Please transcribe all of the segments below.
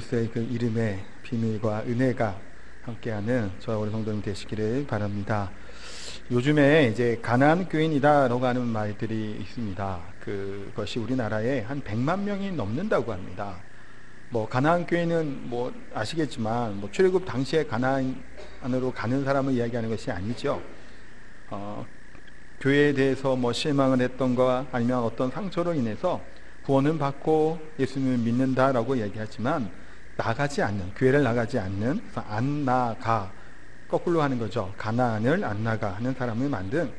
그리스도의 그 이름의 비밀과 은혜가 함께하는 저와 우리 성도님 되시기를 바랍니다. 요즘에 이제 가나안 교인이다라고 하는 말들이 있습니다. 그것이 우리나라에 한 100만 명이 넘는다고 합니다. 가나안 교인은 아시겠지만 출애굽 당시에 가나안으로 가는 사람을 이야기하는 것이 아니죠. 교회에 대해서 실망을 했던가 아니면 어떤 상처로 인해서 구원은 받고 예수님을 믿는다라고 얘기하지만 나가지 않는, 교회를 나가지 않는, 안 나가, 거꾸로 하는 거죠. 가나안을 안 나가 하는 사람을 만든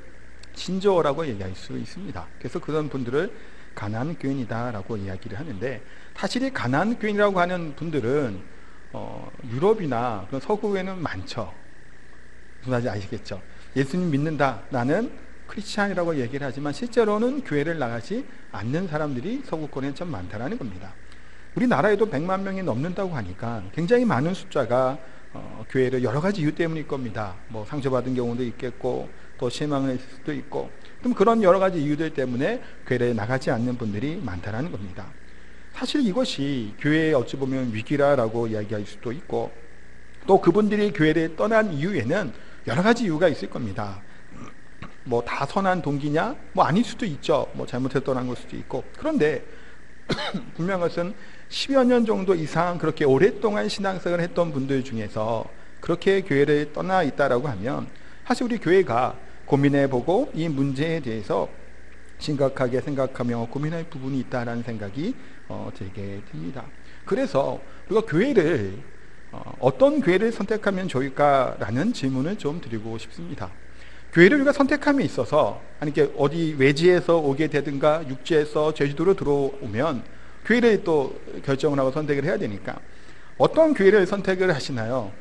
신조어라고 얘기할 수 있습니다. 그래서 그런 분들을 가나안 교인이다라고 이야기를 하는데, 사실 이 가나안 교인이라고 하는 분들은 유럽이나 그런 서구에는 많죠. 무슨 아시겠죠? 예수님 믿는다, 나는 크리스찬이라고 얘기를 하지만 실제로는 교회를 나가지 않는 사람들이 서구권에 참 많다라는 겁니다. 우리나라에도 100만 명이 넘는다고 하니까 굉장히 많은 숫자가 교회를 여러 가지 이유 때문일 겁니다. 상처받은 경우도 있겠고, 또 실망을 했을 수도 있고, 그럼 그런 여러 가지 이유들 때문에 교회를 나가지 않는 분들이 많다라는 겁니다. 사실 이것이 교회의 어찌 보면 위기라라고 이야기할 수도 있고, 또 그분들이 교회를 떠난 이유에는 여러 가지 이유가 있을 겁니다. 다 선한 동기냐? 아닐 수도 있죠. 잘못해서 떠난 걸 수도 있고. 그런데 분명한 것은 10여 년 정도 이상 그렇게 오랫동안 신앙생활을 했던 분들 중에서 그렇게 교회를 떠나 있다라고 하면 사실 우리 교회가 고민해보고 이 문제에 대해서 심각하게 생각하며 고민할 부분이 있다라는 생각이 들게 됩니다. 그래서 우리가 교회를 어떤 교회를 선택하면 좋을까라는 질문을 좀 드리고 싶습니다. 교회를 우리가 선택함에 있어서 어디 외지에서 오게 되든가 육지에서 제주도로 들어오면 교회를 또 결정을 하고 선택을 해야 되니까 어떤 교회를 선택을 하시나요?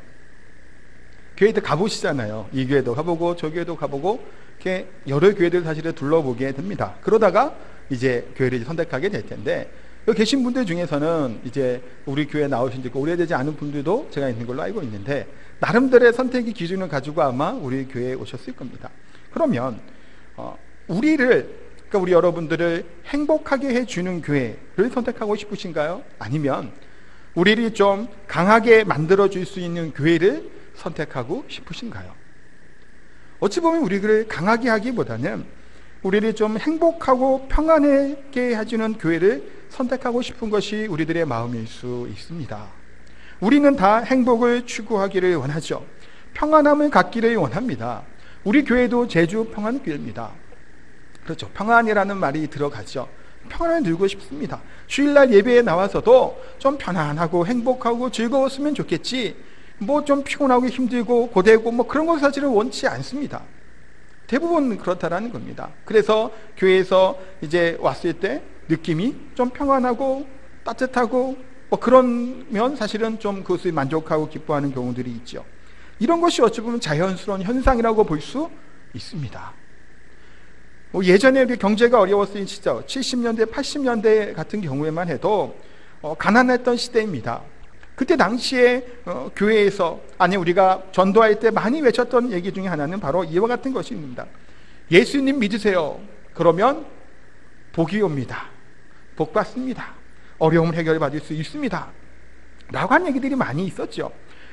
교회도 가보시잖아요. 이 교회도 가보고 저 교회도 가보고 이렇게 여러 교회들 사실을 둘러보게 됩니다. 그러다가 이제 교회를 선택하게 될 텐데, 여기 계신 분들 중에서는 이제 우리 교회에 나오신 지 오래되지 않은 분들도 제가 있는 걸로 알고 있는데, 나름대로의 선택의 기준을 가지고 아마 우리 교회에 오셨을 겁니다. 그러면 그러니까 우리 여러분들을 행복하게 해주는 교회를 선택하고 싶으신가요? 아니면 우리를 좀 강하게 만들어줄 수 있는 교회를 선택하고 싶으신가요? 어찌 보면 우리를 강하게 하기보다는 우리를 좀 행복하고 평안하게 해주는 교회를 선택하고 싶은 것이 우리들의 마음일 수 있습니다. 우리는 다 행복을 추구하기를 원하죠. 평안함을 갖기를 원합니다. 우리 교회도 제주 평안교회입니다. 그렇죠. 평안이라는 말이 들어가죠. 평안을 누리고 싶습니다. 주일날 예배에 나와서도 좀 편안하고 행복하고 즐거웠으면 좋겠지, 좀 피곤하고 힘들고 고되고 그런 것 사실은 원치 않습니다. 대부분 그렇다라는 겁니다. 그래서 교회에서 이제 왔을 때 느낌이 좀 평안하고 따뜻하고 그러면 사실은 좀 그것을 만족하고 기뻐하는 경우들이 있죠. 이런 것이 어찌 보면 자연스러운 현상이라고 볼 수 있습니다. 예전에 경제가 어려웠을 시절 70년대 80년대 같은 경우에만 해도 가난했던 시대입니다. 그때 당시에 교회에서 우리가 전도할 때 많이 외쳤던 얘기 중에 하나는 바로 이와 같은 것입니다. 예수님 믿으세요. 그러면 복이 옵니다. 복 받습니다. 어려움을 해결받을 수 있습니다. 라고 하는 얘기들이 많이 있었죠.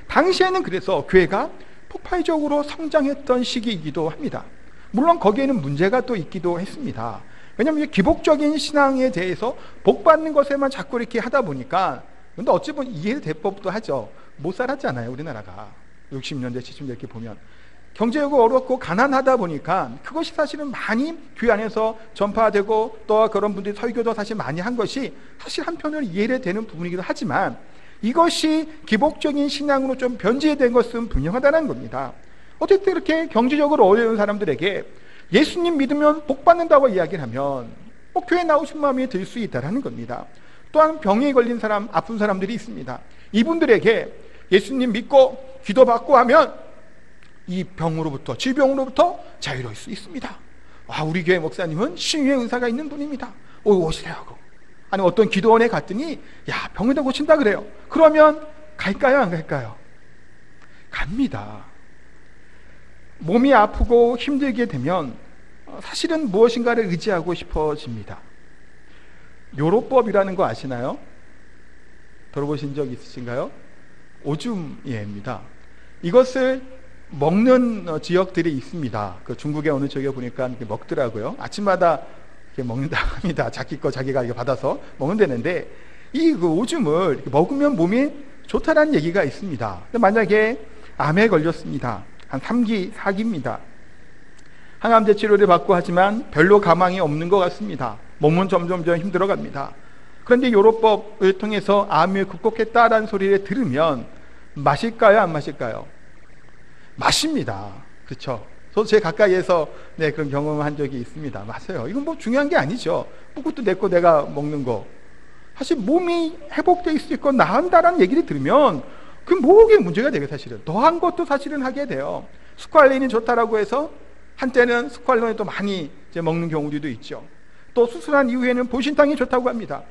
당시에는 그래서 교회가 폭발적으로 성장했던 시기이기도 합니다. 물론 거기에는 문제가 또 있기도 했습니다. 왜냐하면 기복적인 신앙에 대해서 복 받는 것에만 자꾸 이렇게 하다 보니까, 근데 어찌 보면 이해될 법도 하죠. 못 살았잖아요, 우리나라가. 60년대, 70년대 이렇게 보면. 경제가 어렵고 가난하다 보니까 그것이 사실은 많이 교회 안에서 전파되고, 또 그런 분들이 설교도 사실 많이 한 것이 사실 한편으로 이해가 되는 부분이기도 하지만, 이것이 기복적인 신앙으로 좀 변질된 것은 분명하다는 겁니다. 어쨌든 이렇게 경제적으로 어려운 사람들에게 예수님 믿으면 복 받는다고 이야기를 하면 교회에 나오신 마음이 들 수 있다는 겁니다. 또한 병에 걸린 사람, 아픈 사람들이 있습니다. 이분들에게 예수님 믿고 기도받고 하면 이 병으로부터, 질병으로부터 자유로울 수 있습니다. 우리 교회 목사님은 신유의 은사가 있는 분입니다. 오시래요 하고. 어떤 기도원에 갔더니 병을 다 고친다 그래요. 그러면 갈까요, 안 갈까요? 갑니다. 몸이 아프고 힘들게 되면 사실은 무엇인가를 의지하고 싶어집니다. 요로법이라는 거 아시나요? 들어보신 적 있으신가요? 오줌예입니다. 이것을 먹는 지역들이 있습니다. 그 중국의 어느 지역에 보니까 이렇게 먹더라고요. 아침마다 이렇게 먹는다고 합니다. 자기 거 자기가 이렇게 받아서 먹는다는데, 이 그 오줌을 이렇게 먹으면 몸에 좋다라는 얘기가 있습니다. 근데 만약에 암에 걸렸습니다. 한 3기, 4기입니다. 항암제 치료를 받고 하지만 별로 가망이 없는 것 같습니다. 몸은 점점 힘들어갑니다. 그런데 요로법을 통해서 암을 극복했다라는 소리를 들으면 마실까요? 안 마실까요? 마십니다. 그렇죠? 저도 제 가까이에서 그런 경험한 적이 있습니다. 맞아요. 이건 뭐 중요한 게 아니죠. 그것도 내 거 내가 먹는 거. 사실 몸이 회복돼 있을 거 나은다라는 얘기를 들으면 그 뭐게 문제가 되게 사실은 더한 것도 사실은 하게 돼요. 스ኳ알린이 좋다라고 해서 한때는 스ኳ알린을 또 많이 이제 먹는 경우들도 있죠. 또 수술한 이후에는 보신탕이 좋다고 합니다.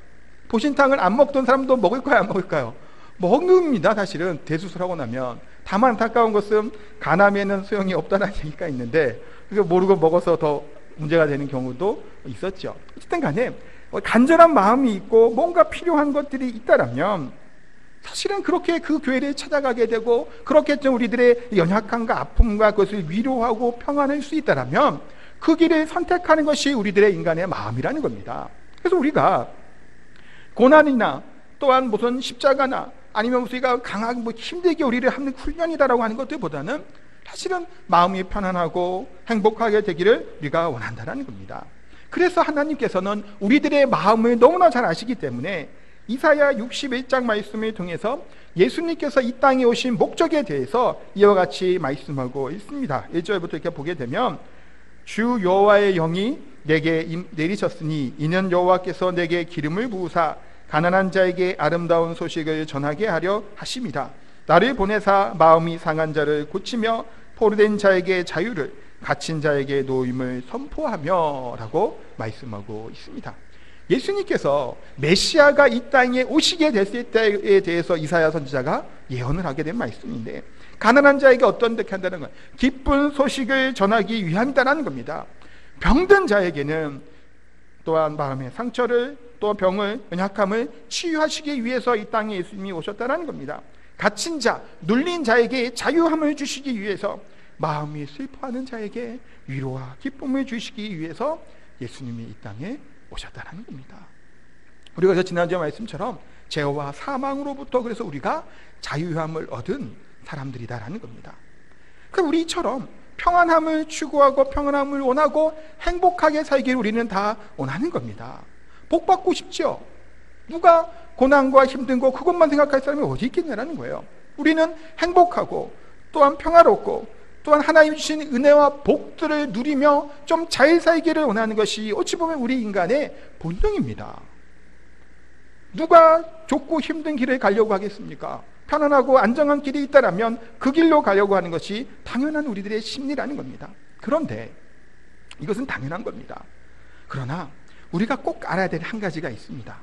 보신탕을 안 먹던 사람도 먹을까요? 안 먹을까요? 먹습니다. 사실은 대수술하고 나면. 다만 안타까운 것은 간암에는 소용이 없다는 얘기가 있는데 그걸 모르고 먹어서 더 문제가 되는 경우도 있었죠. 어쨌든 간에 간절한 마음이 있고 뭔가 필요한 것들이 있다라면 사실은 그렇게 그 교회를 찾아가게 되고 그렇게 좀 우리들의 연약함과 아픔과 그것을 위로하고 평안할 수 있다라면 그 길을 선택하는 것이 우리들의 인간의 마음이라는 겁니다. 그래서 우리가 고난이나 또한 무슨 십자가나 아니면 우리가 강하게 힘들게 우리를 하는 훈련이다라고 하는 것들보다는 사실은 마음이 편안하고 행복하게 되기를 우리가 원한다는 겁니다. 그래서 하나님께서는 우리들의 마음을 너무나 잘 아시기 때문에 이사야 61장 말씀을 통해서 예수님께서 이 땅에 오신 목적에 대해서 이와 같이 말씀하고 있습니다. 1절부터 이렇게 보게 되면 주 여호와의 영이 내게 내리셨으니 이는 여호와께서 내게 기름을 부으사 가난한 자에게 아름다운 소식을 전하게 하려 하심이다. 나를 보내사 마음이 상한 자를 고치며 포로된 자에게 자유를 갇힌 자에게 노임을 선포하며 라고 말씀하고 있습니다. 예수님께서 메시아가 이 땅에 오시게 됐을 때에 대해서 이사야 선지자가 예언을 하게 된 말씀인데 가난한 자에게 어떤 데 한다는 건 기쁜 소식을 전하기 위함이다라는 겁니다. 병든 자에게는 또한 마음의 상처를 또 병을 연약함을 치유하시기 위해서 이 땅에 예수님이 오셨다는 겁니다. 갇힌 자, 눌린 자에게 자유함을 주시기 위해서 마음이 슬퍼하는 자에게 위로와 기쁨을 주시기 위해서 예수님이 이 땅에 오셨다는 겁니다. 우리가 지난주에 말씀처럼 죄와 사망으로부터 그래서 우리가 자유함을 얻은 사람들이다라는 겁니다. 그러니까 우리처럼 평안함을 추구하고 평안함을 원하고 행복하게 살기를 우리는 다 원하는 겁니다. 복 받고 싶죠. 누가 고난과 힘든 거 그것만 생각할 사람이 어디 있겠냐라는 거예요. 우리는 행복하고 또한 평화롭고 또한 하나님 주신 은혜와 복들을 누리며 좀 잘 살기를 원하는 것이 어찌 보면 우리 인간의 본능입니다. 누가 좁고 힘든 길을 가려고 하겠습니까? 편안하고 안정한 길이 있다라면 그 길로 가려고 하는 것이 당연한 우리들의 심리라는 겁니다. 그런데 이것은 당연한 겁니다. 그러나 우리가 꼭 알아야 될 한 가지가 있습니다.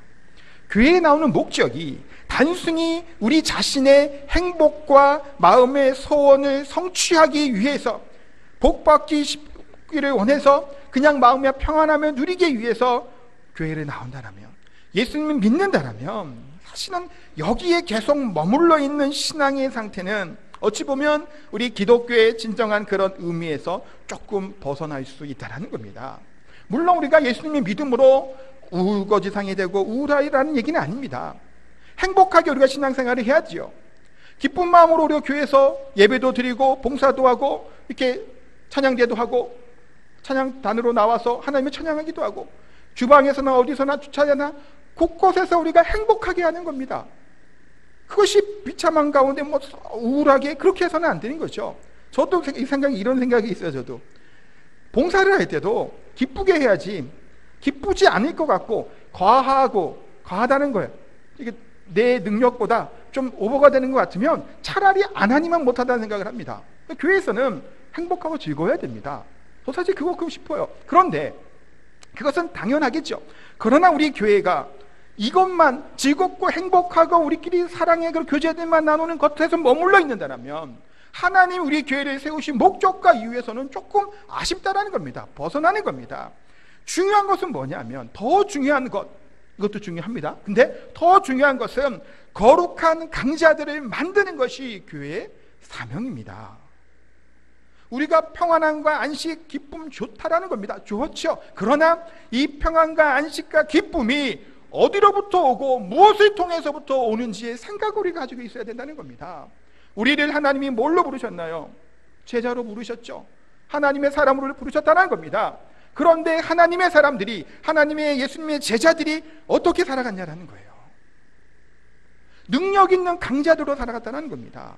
교회에 나오는 목적이 단순히 우리 자신의 행복과 마음의 소원을 성취하기 위해서 복받기를 원해서 그냥 마음의 평안함을 누리기 위해서 교회를 나온다면 예수님을 믿는다면 사실은 여기에 계속 머물러 있는 신앙의 상태는 어찌 보면 우리 기독교의 진정한 그런 의미에서 조금 벗어날 수 있다는 겁니다. 물론 우리가 예수님의 믿음으로 우거지상이 되고 우울하리라는 얘기는 아닙니다. 행복하게 우리가 신앙생활을 해야지요. 기쁜 마음으로 우리가 교회에서 예배도 드리고 봉사도 하고 이렇게 찬양대도 하고 찬양단으로 나와서 하나님을 찬양하기도 하고 주방에서나 어디서나 주차장이나 곳곳에서 우리가 행복하게 하는 겁니다. 그것이 비참한 가운데 우울하게 그렇게 해서는 안 되는 거죠. 저도 이런 생각이 있어요. 저도 봉사를 할 때도 기쁘게 해야지 기쁘지 않을 것 같고 과하다는 거예요. 이게 내 능력보다 좀 오버가 되는 것 같으면 차라리 안 하니만 못하다는 생각을 합니다. 교회에서는 행복하고 즐거워야 됩니다. 저 사실 그거 싶어요. 그런데 그것은 당연하겠죠. 그러나 우리 교회가 이것만 즐겁고 행복하고 우리끼리 사랑의 그 교제들만 나누는 것에서 머물러 있는다면 하나님 우리 교회를 세우신 목적과 이유에서는 조금 아쉽다라는 겁니다. 벗어나는 겁니다. 중요한 것은 뭐냐면 더 중요한 것 이것도 중요합니다. 근데 더 중요한 것은 거룩한 강자들을 만드는 것이 교회의 사명입니다. 우리가 평안함과 안식, 기쁨 좋다라는 겁니다. 좋죠. 그러나 이 평안과 안식과 기쁨이 어디로부터 오고 무엇을 통해서부터 오는지의 생각을 우리가 가지고 있어야 된다는 겁니다. 우리를 하나님이 뭘로 부르셨나요? 제자로 부르셨죠. 하나님의 사람으로 부르셨다는 겁니다. 그런데 하나님의 사람들이, 하나님의 예수님의 제자들이 어떻게 살아갔냐라는 거예요. 능력 있는 강자들로 살아갔다는 겁니다.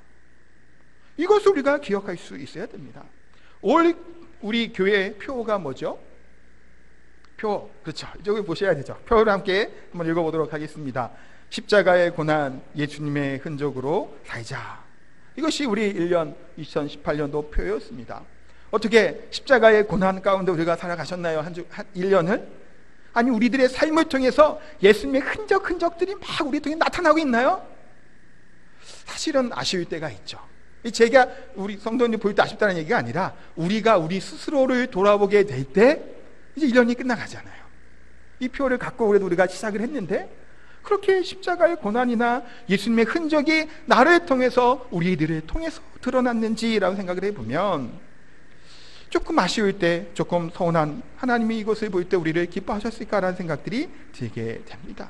이것을 우리가 기억할 수 있어야 됩니다. 올 우리 교회의 표가 뭐죠? 표, 그렇죠. 이쪽에 보셔야 되죠. 표를 함께 한번 읽어보도록 하겠습니다. 십자가의 고난, 예수님의 흔적으로 살자. 이것이 우리 2018년도 표였습니다. 어떻게 십자가의 고난 가운데 우리가 살아가셨나요? 한 1년을? 아니, 우리들의 삶을 통해서 예수님의 흔적들이 막 우리 통해 나타나고 있나요? 사실은 아쉬울 때가 있죠. 제가 우리 성도님 볼 때 아쉽다는 얘기가 아니라 우리가 우리 스스로를 돌아보게 될 때 이제 1년이 끝나가잖아요. 이 표를 갖고 그래도 우리가 시작을 했는데 그렇게 십자가의 고난이나 예수님의 흔적이 나를 통해서 우리들을 통해서 드러났는지라고 생각을 해보면 조금 아쉬울 때, 조금 서운한, 하나님이 이것을 볼 때 우리를 기뻐하셨을까라는 생각들이 들게 됩니다.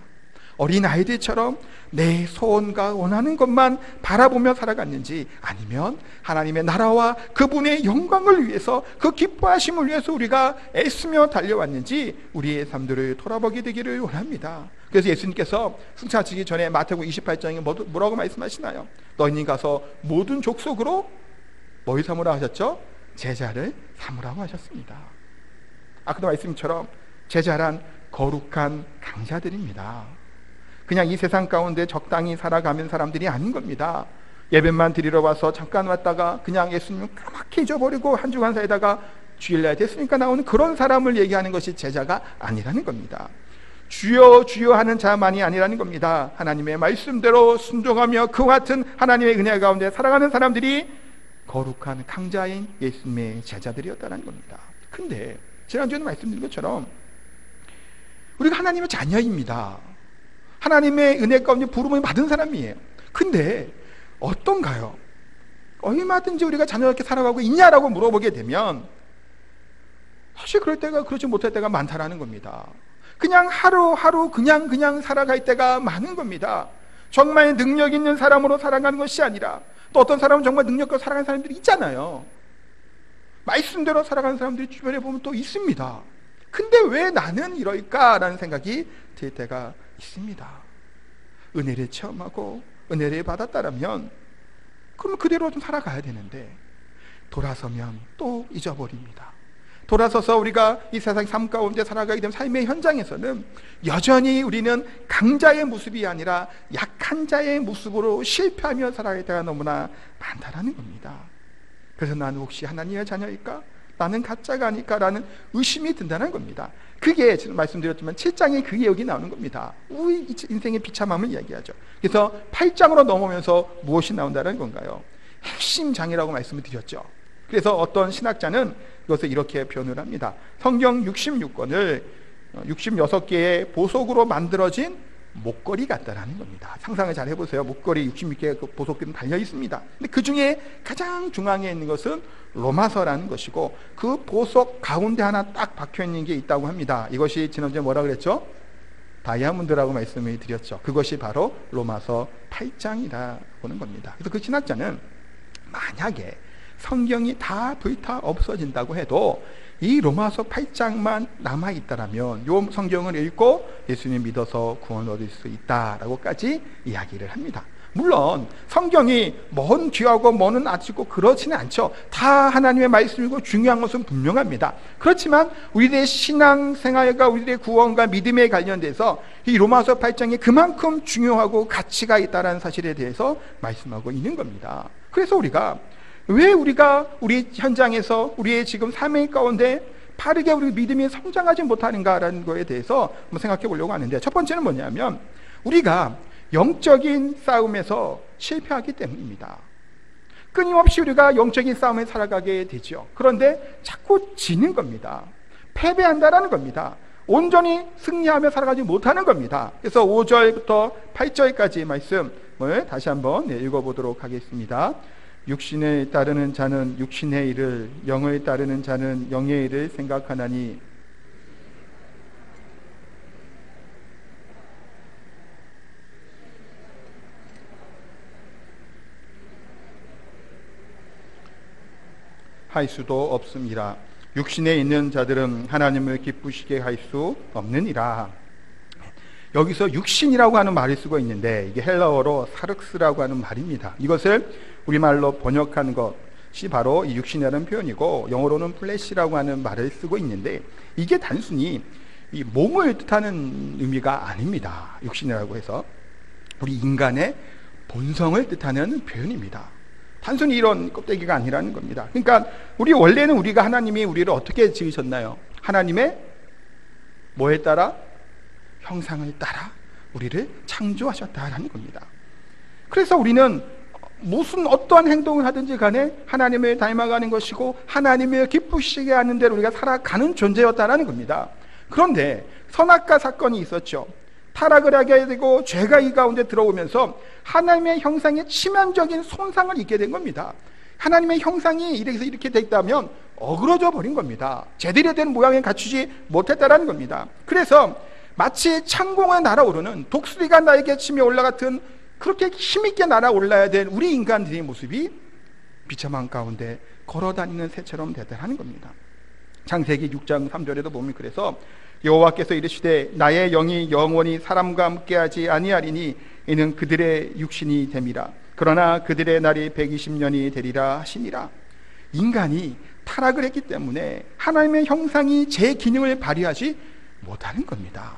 어린아이들처럼 내 소원과 원하는 것만 바라보며 살아갔는지, 아니면 하나님의 나라와 그분의 영광을 위해서, 그 기뻐하심을 위해서 우리가 애쓰며 달려왔는지 우리의 삶들을 돌아보게 되기를 원합니다. 그래서 예수님께서 승천하시기 전에 마태복음 28장에 뭐라고 말씀하시나요? 너희는 가서 모든 족속으로 뭘 삼으라 하셨죠? 제자를 삼으라고 하셨습니다. 아까도 말씀처럼 제자란 거룩한 강자들입니다. 그냥 이 세상 가운데 적당히 살아가는 사람들이 아닌 겁니다. 예배만 드리러 와서 잠깐 왔다가 그냥 예수님을 까맣게 잊어버리고 한 주간 살다가 주일날 됐으니까 나오는 그런 사람을 얘기하는 것이 제자가 아니라는 겁니다. 주여 주여 하는 자만이 아니라는 겁니다. 하나님의 말씀대로 순종하며 그와 같은 하나님의 은혜 가운데 살아가는 사람들이 거룩한 강자인 예수님의 제자들이었다는 겁니다. 근데 지난주에도 말씀드린 것처럼 우리가 하나님의 자녀입니다. 하나님의 은혜 가운데 부름을 받은 사람이에요. 근데 어떤가요? 얼마든지 우리가 자녀답게 살아가고 있냐라고 물어보게 되면 사실 그럴 때가 그렇지 못할 때가 많다라는 겁니다. 그냥 하루하루 그냥 살아갈 때가 많은 겁니다. 정말 능력 있는 사람으로 살아가는 것이 아니라 또 어떤 사람은 정말 능력 있고 살아가는 사람들이 있잖아요. 말씀대로 살아가는 사람들이 주변에 보면 또 있습니다. 근데 왜 나는 이럴까라는 생각이 들 때가 있습니다. 은혜를 체험하고 은혜를 받았다라면 그럼 그대로 좀 살아가야 되는데 돌아서면 또 잊어버립니다. 돌아서서 우리가 이 세상 삶 가운데 살아가게 되면 삶의 현장에서는 여전히 우리는 강자의 모습이 아니라 약한 자의 모습으로 실패하며 살아갈 때가 너무나 많다라는 겁니다. 그래서 나는 혹시 하나님의 자녀일까? 나는 가짜가 아닐까라는 의심이 든다는 겁니다. 그게 지금 말씀드렸지만 7장에 그게 여기 나오는 겁니다. 우리 인생의 비참함을 이야기하죠. 그래서 8장으로 넘어오면서 무엇이 나온다는 건가요? 핵심 장이라고 말씀을 드렸죠. 그래서 어떤 신학자는 이것을 이렇게 표현을 합니다. 성경 66권을 66개의 보석으로 만들어진 목걸이 같다라는 겁니다. 상상을 잘 해보세요. 목걸이 66개의 그 보석들은 달려 있습니다. 근데 그 중에 가장 중앙에 있는 것은 로마서라는 것이고 그 보석 가운데 하나 딱 박혀 있는 게 있다고 합니다. 이것이 지난주에 뭐라 그랬죠? 다이아몬드라고 말씀을 드렸죠. 그것이 바로 로마서 8장이라 보는 겁니다. 그래서 그 신학자는 만약에 성경이 다 불타 없어진다고 해도 이 로마서 8장만 남아있다라면 이 성경을 읽고 예수님 믿어서 구원 얻을 수 있다라고까지 이야기를 합니다. 물론 성경이 먼 귀하고 먼은 아치고 그렇지는 않죠. 다 하나님의 말씀이고 중요한 것은 분명합니다. 그렇지만 우리들의 신앙생활과 우리들의 구원과 믿음에 관련돼서 이 로마서 8장이 그만큼 중요하고 가치가 있다는 사실에 대해서 말씀하고 있는 겁니다. 그래서 왜 우리가 우리 현장에서 우리의 지금 삶의 가운데 바르게 우리 믿음이 성장하지 못하는가라는 거에 대해서 한번 생각해 보려고 하는데, 첫 번째는 뭐냐면 우리가 영적인 싸움에서 실패하기 때문입니다. 끊임없이 우리가 영적인 싸움에 살아가게 되죠. 그런데 자꾸 지는 겁니다. 패배한다라는 겁니다. 온전히 승리하며 살아가지 못하는 겁니다. 그래서 5절부터 8절까지 말씀을 다시 한번 읽어보도록 하겠습니다. 육신을 따르는 자는 육신의 일을, 영을 따르는 자는 영의 일을 생각하나니 할 수도 없습니다. 육신에 있는 자들은 하나님을 기쁘시게 할 수 없느니라. 여기서 육신이라고 하는 말을 쓰고 있는데 이게 헬라어로 사륵스라고 하는 말입니다. 이것을 우리말로 번역한 것이 바로 이 육신이라는 표현이고, 영어로는 플래시라고 하는 말을 쓰고 있는데, 이게 단순히 이 몸을 뜻하는 의미가 아닙니다. 육신이라고 해서 우리 인간의 본성을 뜻하는 표현입니다. 단순히 이런 껍데기가 아니라는 겁니다. 그러니까 원래는 우리가, 하나님이 우리를 어떻게 지으셨나요? 하나님의 뭐에 따라? 형상을 따라 우리를 창조하셨다라는 겁니다. 그래서 우리는 무슨 어떠한 행동을 하든지 간에 하나님을 닮아가는 것이고, 하나님을 기쁘시게 하는 대로 우리가 살아가는 존재였다라는 겁니다. 그런데 선악과 사건이 있었죠. 타락을 하게 되고 죄가 이 가운데 들어오면서 하나님의 형상에 치명적인 손상을 입게 된 겁니다. 하나님의 형상이 이렇게 됐다면 어그러져 버린 겁니다. 제대로 된 모양을 갖추지 못했다라는 겁니다. 그래서 마치 창공에 날아오르는 독수리가 나에게 치며 올라갔던, 그렇게 힘있게 날아올라야 될 우리 인간들의 모습이 비참한 가운데 걸어다니는 새처럼 됐다는 겁니다. 창세기 6장 3절에도 보면, 그래서 여호와께서 이르시되 나의 영이 영원히 사람과 함께하지 아니하리니 이는 그들의 육신이 됨이라. 그러나 그들의 날이 120년이 되리라 하시니라. 인간이 타락을 했기 때문에 하나님의 형상이 제 기능을 발휘하지 못하는 겁니다.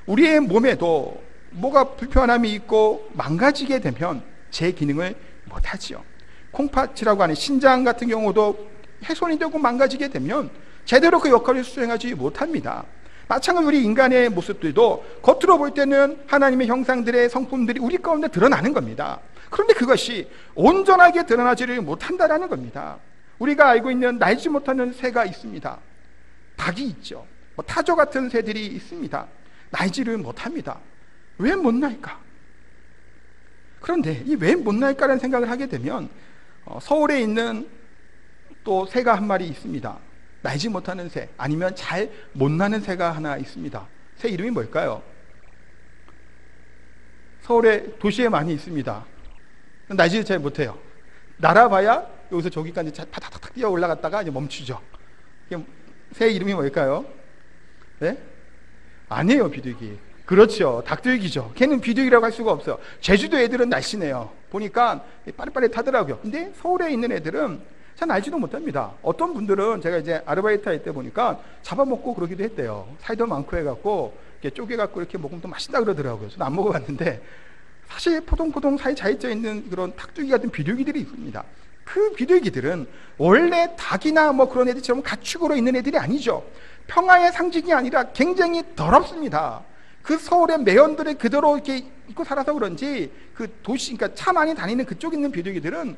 우리의 몸에도 뭐가 불편함이 있고 망가지게 되면 제 기능을 못하지요. 콩팥이라고 하는 신장 같은 경우도 훼손이 되고 망가지게 되면 제대로 그 역할을 수행하지 못합니다. 마찬가지로 우리 인간의 모습들도 겉으로 볼 때는 하나님의 형상들의 성품들이 우리 가운데 드러나는 겁니다. 그런데 그것이 온전하게 드러나지를 못한다라는 겁니다. 우리가 알고 있는 날지 못하는 새가 있습니다. 닭이 있죠. 타조 같은 새들이 있습니다. 날지를 못합니다. 왜 못 날까? 그런데 이 왜 못 날까라는 생각을 하게 되면 서울에 있는 또 새가 한 마리 있습니다. 날지 못하는 새, 아니면 잘 못 나는 새가 하나 있습니다. 새 이름이 뭘까요? 서울에 도시에 많이 있습니다. 날지를 잘 못해요. 날아봐야 여기서 저기까지 파닥파닥 뛰어 올라갔다가 이제 멈추죠. 새 이름이 뭘까요? 네? 아니에요, 비둘기. 그렇죠, 닭들기죠. 걔는 비둘기라고 할 수가 없어요. 제주도 애들은 날씬해요. 보니까 빠릿빠릿하더라고요. 근데 서울에 있는 애들은 잘 알지도 못합니다. 어떤 분들은 제가 이제 아르바이트 할 때 보니까 잡아먹고 그러기도 했대요. 살도 많고 해갖고 이렇게 쪼개갖고 이렇게 먹으면 또 맛있다 그러더라고요. 저는 안 먹어봤는데, 사실 포동포동 살이 잘쪄 있는 그런 닭두기 같은 비둘기들이 있습니다. 그 비둘기들은 원래 닭이나 뭐 그런 애들처럼 가축으로 있는 애들이 아니죠. 평화의 상징이 아니라 굉장히 더럽습니다. 그 서울의 매연들을 그대로 이렇게 입고 살아서 그런지 그 도시, 그러니까 차 많이 다니는 그쪽 있는 비둘기들은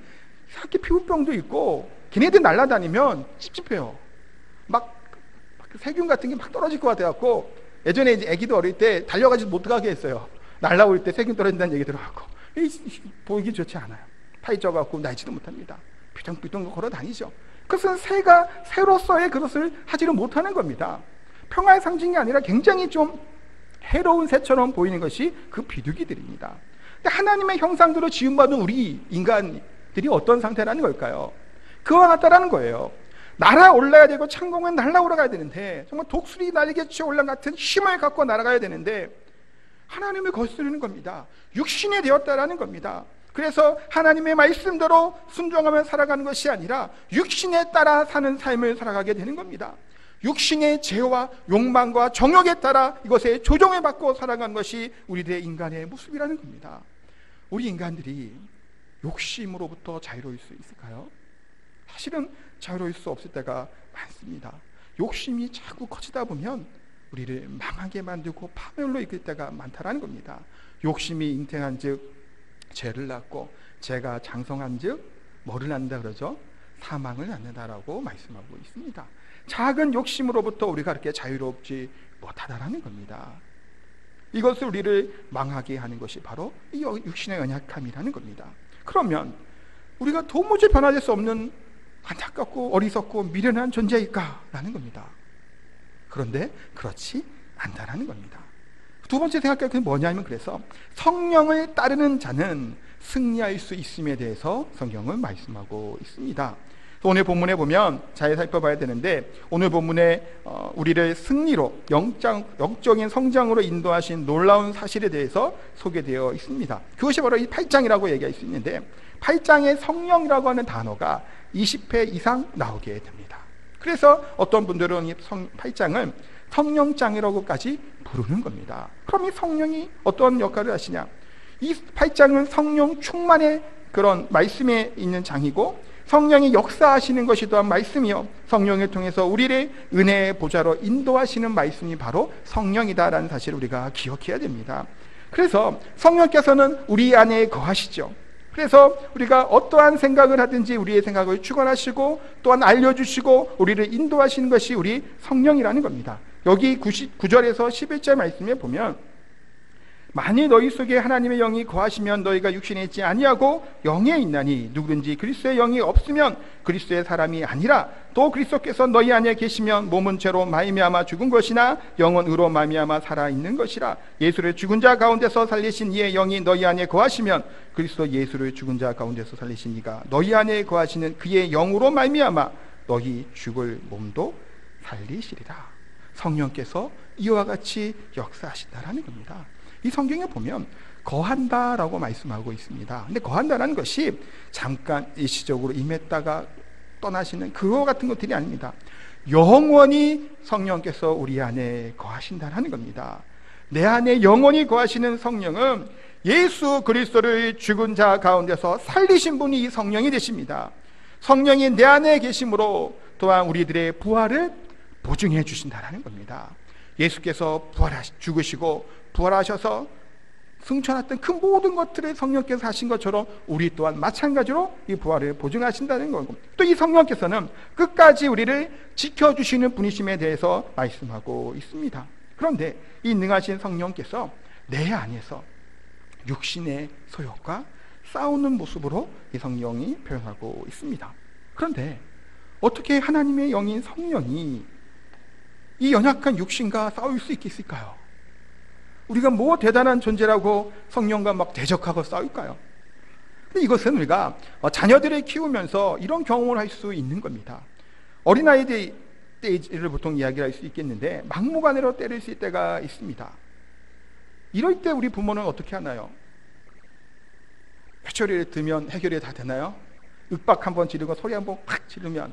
이렇게 피부병도 있고, 걔네들 날아다니면 찝찝해요. 막 세균 같은 게 막 떨어질 것 같아갖고, 예전에 이제 애기도 어릴 때 달려가지도 못 가게 했어요. 날아올 때 세균 떨어진다는 얘기 들어갖고. 보이기 좋지 않아요. 파이 쪄갖고 날지도 못합니다. 삐뚤삐뚤 걸어 다니죠. 그것은 새가 새로서의 그것을 하지를 못하는 겁니다. 평화의 상징이 아니라 굉장히 좀 해로운 새처럼 보이는 것이 그 비둘기들입니다. 근데 하나님의 형상대로 지음받은 우리 인간들이 어떤 상태라는 걸까요? 그와 같다라는 거예요. 날아올라야 되고 창공에 날아올라가야 되는데, 정말 독수리 날개치어 올라간 같은 힘을 갖고 날아가야 되는데 하나님을 거스르는 겁니다. 육신이 되었다라는 겁니다. 그래서 하나님의 말씀대로 순종하며 살아가는 것이 아니라 육신에 따라 사는 삶을 살아가게 되는 겁니다. 육신의 죄와 욕망과 정욕에 따라 이것에 조종을 받고 살아가는 것이 우리들의 인간의 모습이라는 겁니다. 우리 인간들이 욕심으로부터 자유로울 수 있을까요? 사실은 자유로울 수 없을 때가 많습니다. 욕심이 자꾸 커지다 보면 우리를 망하게 만들고 파멸로 이끌 때가 많다라는 겁니다. 욕심이 잉태한 즉 죄를 낳고, 죄가 장성한 즉 뭐를 낳는다 그러죠? 사망을 낳는다라고 말씀하고 있습니다. 작은 욕심으로부터 우리가 그렇게 자유롭지 못하다라는 겁니다. 이것을 우리를 망하게 하는 것이 바로 이 육신의 연약함이라는 겁니다. 그러면 우리가 도무지 변화될 수 없는 안타깝고 어리석고 미련한 존재일까라는 겁니다. 그런데 그렇지 않다라는 겁니다. 두 번째 생각할 것은 뭐냐면, 그래서 성령을 따르는 자는 승리할 수 있음에 대해서 성경은 말씀하고 있습니다. 오늘 본문에 보면 잘 살펴봐야 되는데, 오늘 본문에 우리를 승리로 영적인 성장으로 인도하신 놀라운 사실에 대해서 소개되어 있습니다. 그것이 바로 이 8장이라고 얘기할 수 있는데, 8장에 성령이라고 하는 단어가 20회 이상 나오게 됩니다. 그래서 어떤 분들은 이 8장을 성령장이라고까지 부르는 겁니다. 그럼 이 성령이 어떤 역할을 하시냐? 이 8장은 성령 충만의 그런 말씀에 있는 장이고, 성령이 역사하시는 것이 또한 말씀이요, 성령을 통해서 우리를 은혜의 보좌로 인도하시는 말씀이 바로 성령이다라는 사실을 우리가 기억해야 됩니다. 그래서 성령께서는 우리 안에 거하시죠. 그래서 우리가 어떠한 생각을 하든지 우리의 생각을 주관하시고 또한 알려주시고 우리를 인도하시는 것이 우리 성령이라는 겁니다. 여기 9절에서 11절 말씀에 보면, 만일 너희 속에 하나님의 영이 거하시면 너희가 육신에 있지 아니하고 영에 있나니, 누구든지 그리스도의 영이 없으면 그리스도의 사람이 아니라, 또 그리스도께서 너희 안에 계시면 몸은 죄로 말미암아 죽은 것이나 영은 의로 말미암아 살아있는 것이라. 예수를 죽은 자 가운데서 살리신 이의 영이 너희 안에 거하시면 그리스도 예수를 죽은 자 가운데서 살리신 이가 너희 안에 거하시는 그의 영으로 말미암아 너희 죽을 몸도 살리시리라. 성령께서 이와 같이 역사하신다라는 겁니다. 이 성경에 보면 거한다라고 말씀하고 있습니다. 근데 거한다라는 것이 잠깐 일시적으로 임했다가 떠나시는 그거 같은 것들이 아닙니다. 영원히 성령께서 우리 안에 거하신다라는 겁니다. 내 안에 영원히 거하시는 성령은 예수 그리스도를 죽은 자 가운데서 살리신 분이 이 성령이 되십니다. 성령이 내 안에 계심으로 또한 우리들의 부활을 보증해 주신다라는 겁니다. 예수께서 죽으시고 부활하셔서 승천했던 그 모든 것들을 성령께서 하신 것처럼 우리 또한 마찬가지로 이 부활을 보증하신다는 거고, 또 이 성령께서는 끝까지 우리를 지켜주시는 분이심에 대해서 말씀하고 있습니다. 그런데 이 능하신 성령께서 내 안에서 육신의 소욕과 싸우는 모습으로 이 성령이 표현하고 있습니다. 그런데 어떻게 하나님의 영인 성령이 이 연약한 육신과 싸울 수 있겠을까요? 우리가 뭐 대단한 존재라고 성령과 막 대적하고 싸울까요? 근데 이것은 우리가 자녀들을 키우면서 이런 경험을 할 수 있는 겁니다. 어린아이들 때를 보통 이야기를 할 수 있겠는데, 막무가내로 때릴 수 있을 때가 있습니다. 이럴 때 우리 부모는 어떻게 하나요? 회초리를 들면 해결이 다 되나요? 윽박 한번 지르고 소리 한번 팍 지르면,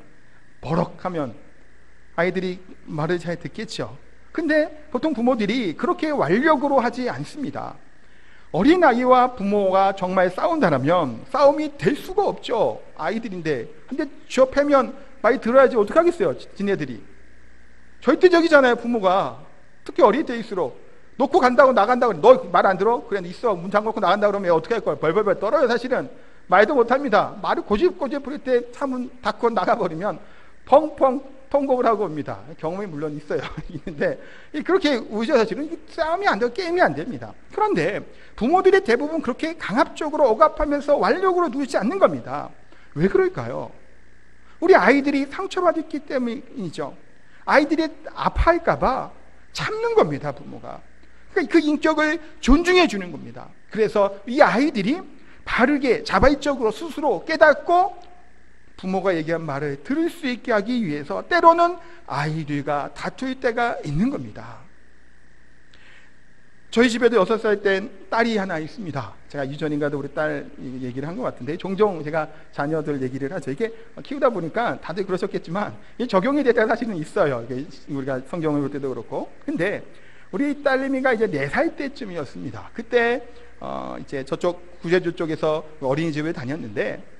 버럭하면 아이들이 말을 잘 듣겠죠. 근데 보통 부모들이 그렇게 완력으로 하지 않습니다. 어린아이와 부모가 정말 싸운다면 싸움이 될 수가 없죠. 아이들인데. 근데 쥐어 패면 말 들어야지 어떡하겠어요, 지네들이. 절대적이잖아요, 부모가. 특히 어릴 때일수록. 놓고 간다고 나간다고, 너 말 안 들어? 그래, 있어. 문 잠그고 나간다 그러면 어떻게 할 거야? 벌벌벌 떨어요, 사실은. 말도 못합니다. 말을 고집고집 부릴 때 차문 닫고 나가버리면 펑펑 통곡을 하고 옵니다. 경험이 물론 있어요. 있는데 그렇게 우죠. 사실은 싸움이 안 되고 게임이 안 됩니다. 그런데 부모들이 대부분 그렇게 강압적으로 억압하면서 완력으로 누리지 않는 겁니다. 왜 그럴까요? 우리 아이들이 상처받았기 때문이죠. 아이들이 아파할까 봐 참는 겁니다, 부모가. 그러니까 그 인격을 존중해 주는 겁니다. 그래서 이 아이들이 바르게 자발적으로 스스로 깨닫고 부모가 얘기한 말을 들을 수 있게 하기 위해서 때로는 아이들과 다툴 때가 있는 겁니다. 저희 집에도 6살 땐 딸이 하나 있습니다. 제가 이전인가도 우리 딸 얘기를 한 것 같은데, 종종 제가 자녀들 얘기를 하죠. 이게 키우다 보니까 다들 그러셨겠지만 적용이 될 때가 사실은 있어요. 우리가 성경을 볼 때도 그렇고. 근데 우리 딸내미가 이제 4살 때쯤이었습니다. 그때 이제 저쪽 구제주 쪽에서 어린이집을 다녔는데,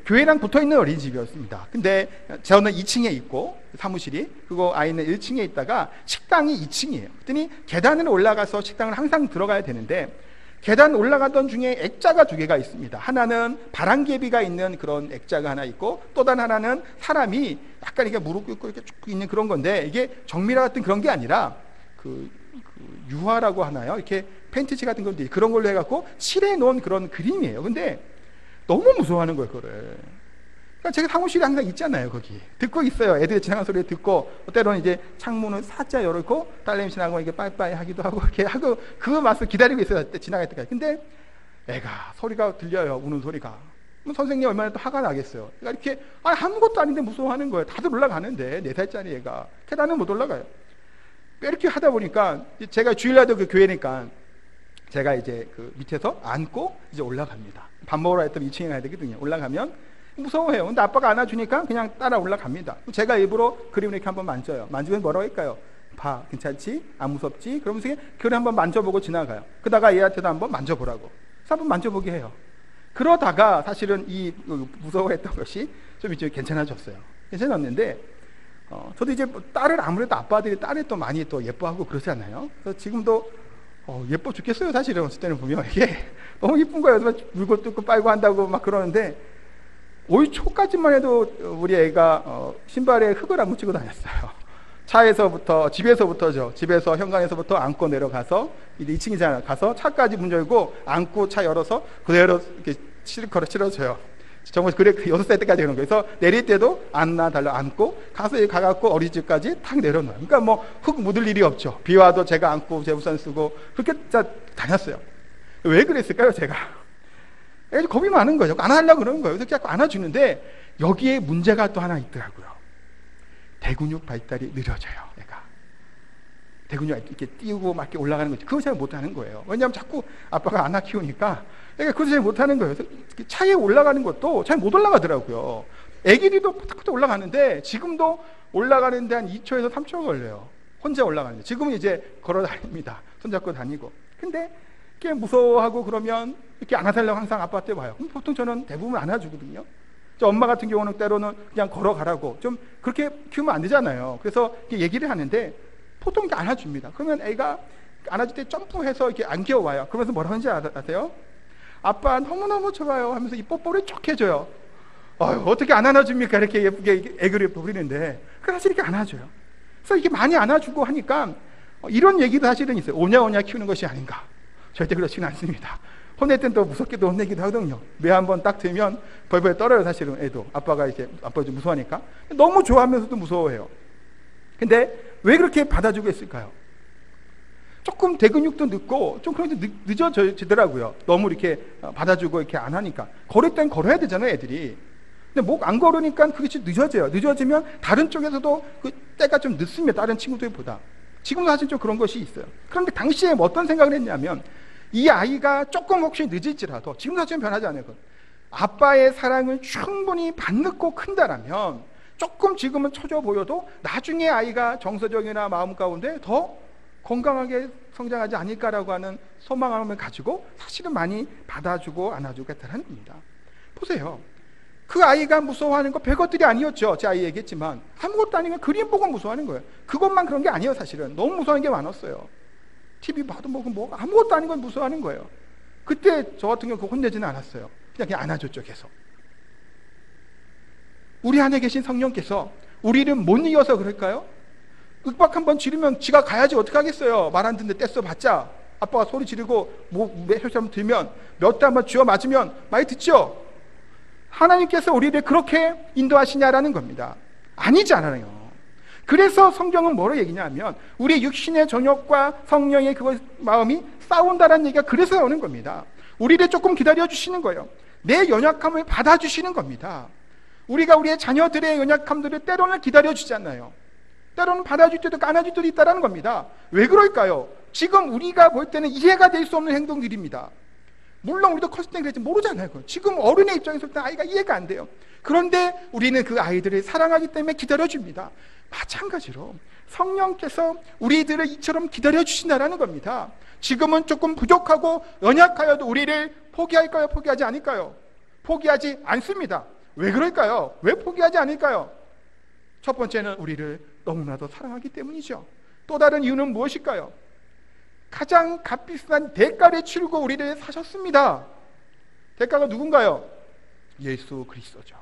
교회랑 붙어있는 어린이집이었습니다. 근데 저는 2층에 있고 사무실이, 그리고 아이는 1층에 있다가 식당이 2층이에요. 그랬더니 계단을 올라가서 식당을 항상 들어가야 되는데, 계단 올라가던 중에 액자가 2개가 있습니다. 하나는 바람개비가 있는 그런 액자가 하나 있고, 또 다른 하나는 사람이 약간 이렇게 무릎 꿇고 이렇게 쭉 있는 그런 건데, 이게 정미라 같은 그런 게 아니라 유화라고 하나요? 이렇게 페인트칠 같은 건데 그런 걸로 해갖고 칠해 놓은 그런 그림이에요. 근데 너무 무서워하는 거예요, 그거를. 그러니까 제가 사무실에 항상 있잖아요, 거기. 듣고 있어요. 애들이 지나가는 소리 듣고, 때로는 이제 창문을 살짝 열고, 딸내미 지나가고, 이게 빠이빠이 하기도 하고, 이렇게 하고, 그 맛을 기다리고 있어요, 지나갈 때까지. 근데 애가 소리가 들려요, 우는 소리가. 그럼 선생님이 얼마나 또 화가 나겠어요. 그러니까 이렇게, 아무것도 아닌데 무서워하는 거예요. 다들 올라가는데, 4살짜리 애가. 계단은 못 올라가요. 이렇게 하다 보니까, 제가 주일날도 그 교회니까, 제가 이제 그 밑에서 안고 이제 올라갑니다. 밥 먹으러 했더니 2층에 가야 되거든요. 올라가면 무서워해요. 근데 아빠가 안아주니까 그냥 따라 올라갑니다. 제가 일부러 그림을 이렇게 한번 만져요. 만지면 뭐라고 할까요? 봐, 괜찮지? 안 무섭지? 그러면서 그림 한번 만져보고 지나가요. 그러다가 얘한테도 한번 만져보라고. 그래서 한번 만져보게 해요. 그러다가 사실은 이 무서워했던 것이 좀 이제 괜찮아졌어요. 괜찮았는데, 저도 이제 딸을 아무래도 아빠들이 딸을 또 많이 또 예뻐하고 그러지 않나요? 그래서 지금도 예뻐 죽겠어요, 사실은. 어쩔 때는 보면 이게 너무 이쁜 거예요. 물고 뜯고 빨고 한다고 막 그러는데, 올 초까지만 해도 우리 애가 신발에 흙을 안 묻히고 다녔어요. 집에서부터죠. 집에서 현관에서부터 안고 내려가서, 이제 2층이잖아요. 가서 차까지 문 열고 안고 차 열어서 그대로 이렇게 실컷 실어줘요. 정말 그래 6살 때까지 그런 거예요. 그래서 내릴 때도 안나 달라 안고 가서 가갖고 어린이집까지 탁 내려놓아요. 그러니까 뭐 흙 묻을 일이 없죠. 비 와도 제가 안고 제 우산 쓰고 그렇게 다녔어요. 왜 그랬을까요, 제가? 애들 겁이 많은 거죠. 안아하려고 그러는 거예요. 그래서 자꾸 안아주는데 여기에 문제가 또 하나 있더라고요. 대근육 발달이 느려져요, 애가. 대근육 이렇게 띄우고 막 이렇게 올라가는 거죠. 그거 잘 못하는 거예요. 왜냐하면 자꾸 아빠가 안아 키우니까 애가 그거 잘 못하는 거예요. 그래서 차에 올라가는 것도 잘 못 올라가더라고요. 애기들도 푸닥푸닥 올라가는데 지금도 올라가는데 한 2초에서 3초 걸려요. 혼자 올라가는데. 지금은 이제 걸어 다닙니다. 손잡고 다니고. 근데 이렇게 무서워하고 그러면 이렇게 안아달라고 항상 아빠한테 와요. 그럼 보통 저는 대부분 안아주거든요. 엄마 같은 경우는 때로는 그냥 걸어가라고. 좀 그렇게 키우면 안 되잖아요. 그래서 이렇게 얘기를 하는데 보통 이렇게 안아줍니다. 그러면 애가 안아줄 때 점프해서 이렇게 안겨와요. 그러면서 뭐라고 하는지 아세요? 아빠 너무너무 좋아요 하면서 이 뽀뽀를 쭉 해줘요. 어떻게 안 안아줍니까? 이렇게 예쁘게 애교를 부리는데 사실 이렇게 안아줘요. 그래서 이렇게 많이 안아주고 하니까 이런 얘기도 사실은 있어요. 오냐오냐 키우는 것이 아닌가. 절대 그렇지는 않습니다. 혼낼 땐 또 무섭게도 혼내기도 하거든요. 매 한 번 딱 들면 벌벌 떨어요, 사실은 애도. 아빠가 좀 무서워하니까. 너무 좋아하면서도 무서워해요. 근데 왜 그렇게 받아주고 있을까요? 조금 대근육도 늦고 좀 그런데 늦어지더라고요. 너무 이렇게 받아주고 이렇게 안 하니까. 걸을 땐 걸어야 되잖아요, 애들이. 근데 목 안 걸으니까 그게 늦어져요. 늦어지면 다른 쪽에서도 그 때가 좀 늦습니다. 다른 친구들보다. 지금도 사실 좀 그런 것이 있어요. 그런데 당시에 어떤 생각을 했냐면 이 아이가 조금 혹시 늦을지라도 지금 사실은 변하지 않을 것. 아빠의 사랑을 충분히 받고 큰다라면 조금 지금은 처져 보여도 나중에 아이가 정서적이나 마음 가운데 더 건강하게 성장하지 않을까라고 하는 소망을 가지고 사실은 많이 받아주고 안아주고 했다는 겁니다. 보세요. 그 아이가 무서워하는 거 별것들이 아니었죠. 제 아이 얘기했지만 아무것도 아닌 건 그림 보고 무서워하는 거예요. 그것만 그런 게 아니에요. 사실은 너무 무서워하는 게 많았어요. TV 봐도 뭐 아무것도 아닌 건 무서워하는 거예요. 그때 저 같은 경우 혼내지는 않았어요. 그냥 안아줬죠. 계속. 우리 안에 계신 성령께서 우리를 못 이겨서 그럴까요? 윽박 한번 지르면 지가 가야지 어떻게 하겠어요. 말 안 듣는데 떼써 봤자 아빠가 소리 지르고 혈시 한번 들면 몇 대 한번 쥐어 맞으면 많이 듣죠. 하나님께서 우리를 그렇게 인도하시냐라는 겁니다. 아니지 않아요. 그래서 성경은 뭐로 얘기냐면 우리 육신의 정욕과 성령의 그 마음이 싸운다라는 얘기가 그래서 나오는 겁니다. 우리를 조금 기다려주시는 거예요. 내 연약함을 받아주시는 겁니다. 우리가 우리의 자녀들의 연약함들을 때로는 기다려주잖아요. 때로는 받아줄 때도 안아줄 때도 있다는 겁니다. 왜 그럴까요? 지금 우리가 볼 때는 이해가 될 수 없는 행동들입니다. 물론 우리도 컸을 때 그랬지 모르잖아요. 지금 어른의 입장에서 볼 때 아이가 이해가 안 돼요. 그런데 우리는 그 아이들을 사랑하기 때문에 기다려줍니다. 마찬가지로 성령께서 우리들을 이처럼 기다려주신다는 겁니다. 지금은 조금 부족하고 연약하여도 우리를 포기할까요? 포기하지 않을까요? 포기하지 않습니다. 왜 그럴까요? 왜 포기하지 않을까요? 첫 번째는 우리를 너무나도 사랑하기 때문이죠. 또 다른 이유는 무엇일까요? 가장 값비싼 대가를 치르고 우리를 사셨습니다. 대가가 누군가요? 예수 그리스도죠.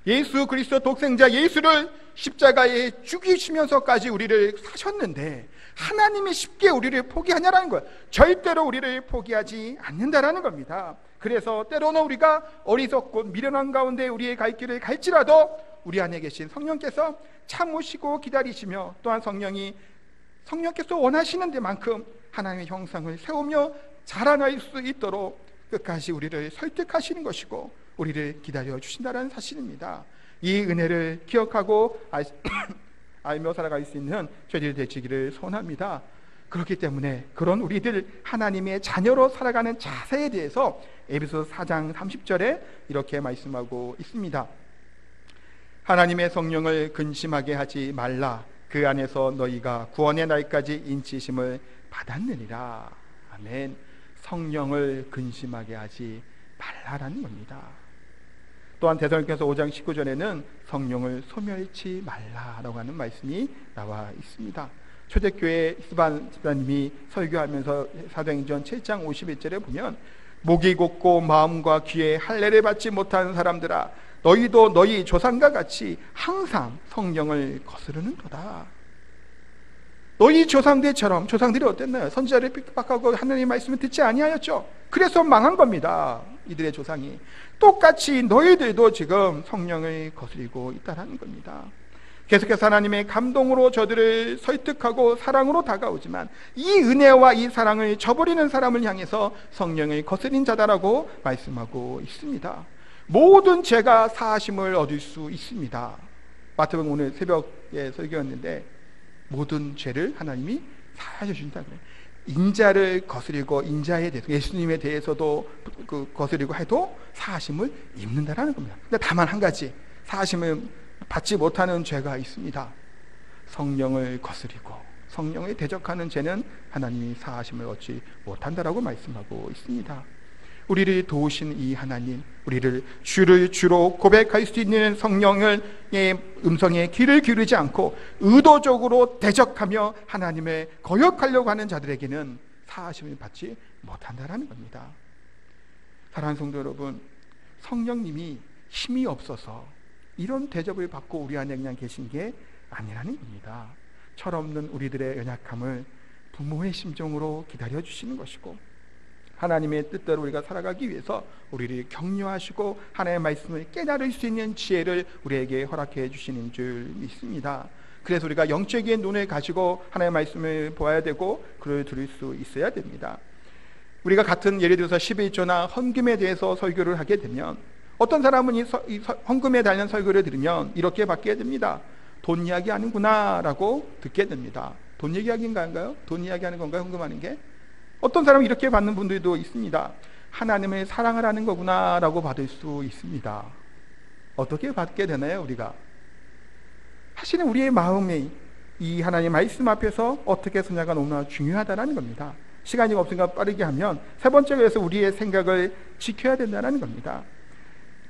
예수 그리스도 독생자 예수를 십자가에 죽이시면서까지 우리를 사셨는데 하나님이 쉽게 우리를 포기하냐라는 거예요. 절대로 우리를 포기하지 않는다라는 겁니다. 그래서 때로는 우리가 어리석고 미련한 가운데 우리의 갈 길을 갈지라도 우리 안에 계신 성령께서 참으시고 기다리시며, 또한 성령께서 원하시는 데만큼 하나님의 형상을 세우며 자라날 수 있도록 끝까지 우리를 설득하시는 것이고 우리를 기다려 주신다는 사실입니다. 이 은혜를 기억하고 알며 살아갈 수 있는 저희들 되시기를 소원합니다. 그렇기 때문에 그런 우리들 하나님의 자녀로 살아가는 자세에 대해서 에베소 4장 30절에 이렇게 말씀하고 있습니다. 하나님의 성령을 근심하게 하지 말라. 그 안에서 너희가 구원의 날까지 인치심을 받았느니라. 아멘. 성령을 근심하게 하지 말라라는 겁니다. 또한 데살로니가서 5장 19절에는 성령을 소멸치 말라라고 하는 말씀이 나와 있습니다. 초대교회 스반 집사님이 설교하면서 사도행전 7장 51절에 보면, 목이 곧고 마음과 귀에 할례를 받지 못하는 사람들아, 너희도 너희 조상과 같이 항상 성령을 거스르는도다. 너희 조상들처럼, 조상들이 어땠나요? 선지자를 핍박하고 하나님의 말씀을 듣지 아니하였죠. 그래서 망한 겁니다. 이들의 조상이. 똑같이 너희들도 지금 성령을 거스리고 있다는 겁니다. 계속해서 하나님의 감동으로 저들을 설득하고 사랑으로 다가오지만 이 은혜와 이 사랑을 저버리는 사람을 향해서 성령을 거스린 자다라고 말씀하고 있습니다. 모든 죄가 사하심을 얻을 수 있습니다. 마태복음 오늘 새벽에 설교였는데 모든 죄를 하나님이 사하여 주신다 그래요. 인자를 거스리고 인자에 대해서, 예수님에 대해서도 거스리고 해도 사하심을 입는다라는 겁니다. 근데 다만 한 가지, 사하심을 받지 못하는 죄가 있습니다. 성령을 거스리고 성령에 대적하는 죄는 하나님이 사하심을 얻지 못한다라고 말씀하고 있습니다. 우리를 도우신 이 하나님, 우리를 주를 주로 고백할 수 있는 성령의 음성에 귀를 기울이지 않고 의도적으로 대적하며 하나님을 거역하려고 하는 자들에게는 사하심을 받지 못한다라는 겁니다. 사랑하는 성도 여러분, 성령님이 힘이 없어서 이런 대접을 받고 우리 안에 그냥 계신 게 아니라는 겁니다. 철없는 우리들의 연약함을 부모의 심정으로 기다려주시는 것이고, 하나님의 뜻대로 우리가 살아가기 위해서 우리를 격려하시고 하나님의 말씀을 깨달을 수 있는 지혜를 우리에게 허락해 주시는 줄 믿습니다. 그래서 우리가 영적인 눈을 가지고 하나님의 말씀을 보아야 되고 그를 들을 수 있어야 됩니다. 우리가 같은, 예를 들어서 11조나 헌금에 대해서 설교를 하게 되면 어떤 사람은 이 헌금에 관련 설교를 들으면 이렇게 받게 됩니다. 돈 이야기 하는구나 라고 듣게 됩니다. 돈 얘기하기인가요? 돈 이야기하는 건가요? 헌금하는 게? 어떤 사람은 이렇게 받는 분들도 있습니다. 하나님을 사랑하라는 거구나 라고 받을 수 있습니다. 어떻게 받게 되나요? 우리가 사실은 우리의 마음이 이 하나님의 말씀 앞에서 어떻게 서냐가 너무나 중요하다는 겁니다. 시간이 없으니까 빠르게 하면 세 번째로 우리의 생각을 지켜야 된다는 겁니다.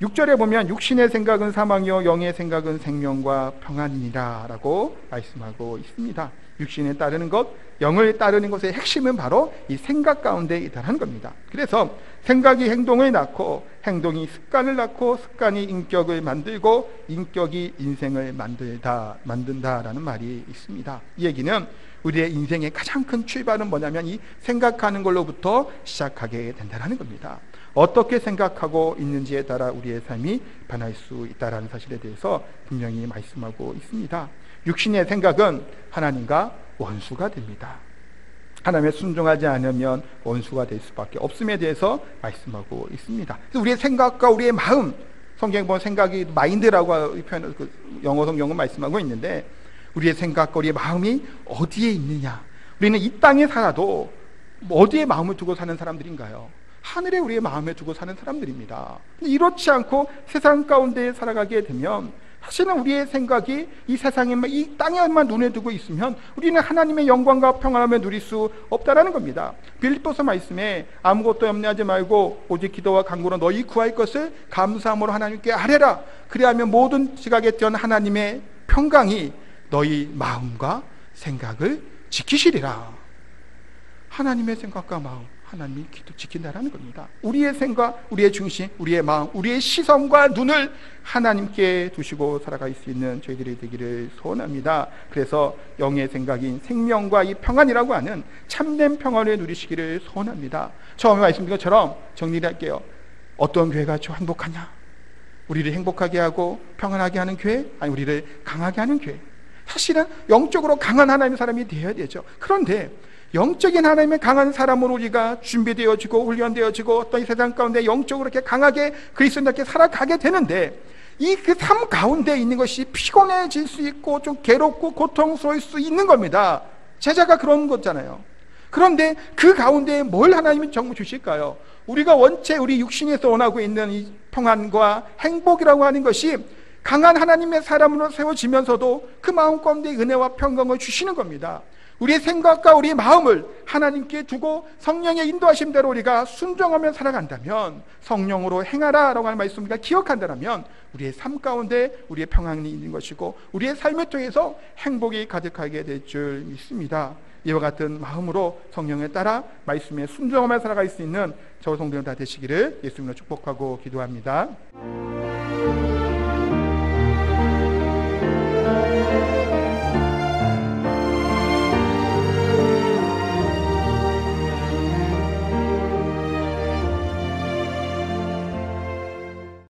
6절에 보면 육신의 생각은 사망이요 영의 생각은 생명과 평안이니라 라고 말씀하고 있습니다. 육신에 따르는 것, 영을 따르는 것의 핵심은 바로 이 생각 가운데 있다는 겁니다. 그래서 생각이 행동을 낳고 행동이 습관을 낳고 습관이 인격을 만들고 인격이 인생을 만든다라는 말이 있습니다. 이 얘기는 우리의 인생의 가장 큰 출발은 뭐냐면 이 생각하는 걸로부터 시작하게 된다는 겁니다. 어떻게 생각하고 있는지에 따라 우리의 삶이 변할 수 있다는 사실에 대해서 분명히 말씀하고 있습니다. 육신의 생각은 하나님과 원수가 됩니다. 하나님에 순종하지 않으면 원수가 될 수밖에 없음에 대해서 말씀하고 있습니다. 그래서 우리의 생각과 우리의 마음, 성경에 보면 생각이 마인드라고 표현, 영어 성경은 말씀하고 있는데 우리의 생각과 우리의 마음이 어디에 있느냐. 우리는 이 땅에 살아도 어디에 마음을 두고 사는 사람들인가요? 하늘에 우리의 마음을 두고 사는 사람들입니다. 이렇지 않고 세상 가운데 살아가게 되면 사실은 우리의 생각이 이 세상에만, 이 땅에만 눈에 두고 있으면 우리는 하나님의 영광과 평안함을 누릴 수 없다라는 겁니다. 빌립보서 말씀에 아무것도 염려하지 말고 오직 기도와 간구로 너희 구할 것을 감사함으로 하나님께 아뢰라. 그리하면 모든 지각에 뛰어난 하나님의 평강이 너희 마음과 생각을 지키시리라. 하나님의 생각과 마음, 하나님이 지킨다라는 겁니다. 우리의 생각, 우리의 중심, 우리의 마음, 우리의 시선과 눈을 하나님께 두시고 살아갈 수 있는 저희들이 되기를 소원합니다. 그래서 영의 생각인 생명과 이 평안이라고 하는 참된 평안을 누리시기를 소원합니다. 처음에 말씀드린 것처럼 정리를 할게요. 어떤 교회가 저 행복하냐? 우리를 행복하게 하고 평안하게 하는 교회? 아니 우리를 강하게 하는 교회. 사실은 영적으로 강한 하나님의 사람이 되어야 되죠. 그런데 영적인 하나님의 강한 사람으로 우리가 준비되어지고 훈련되어지고 어떤 이 세상 가운데 영적으로 이렇게 강하게 그리스도인답게 살아가게 되는데 이 그 삶 가운데 있는 것이 피곤해질 수 있고 좀 괴롭고 고통스러울 수 있는 겁니다. 제자가 그런 거잖아요. 그런데 그 가운데 뭘 하나님이 정말 주실까요? 우리가 원체 우리 육신에서 원하고 있는 이 평안과 행복이라고 하는 것이 강한 하나님의 사람으로 세워지면서도 그 마음 가운데 은혜와 평강을 주시는 겁니다. 우리의 생각과 우리의 마음을 하나님께 두고 성령의 인도하심대로 우리가 순종하며 살아간다면, 성령으로 행하라라고 하는 말씀을 우리가 기억한다면 우리의 삶 가운데 우리의 평안이 있는 것이고 우리의 삶을 통해서 행복이 가득하게 될 줄 믿습니다. 이와 같은 마음으로 성령에 따라 말씀에 순종하며 살아갈 수 있는 저와 성도들 다 되시기를 예수님으로 축복하고 기도합니다.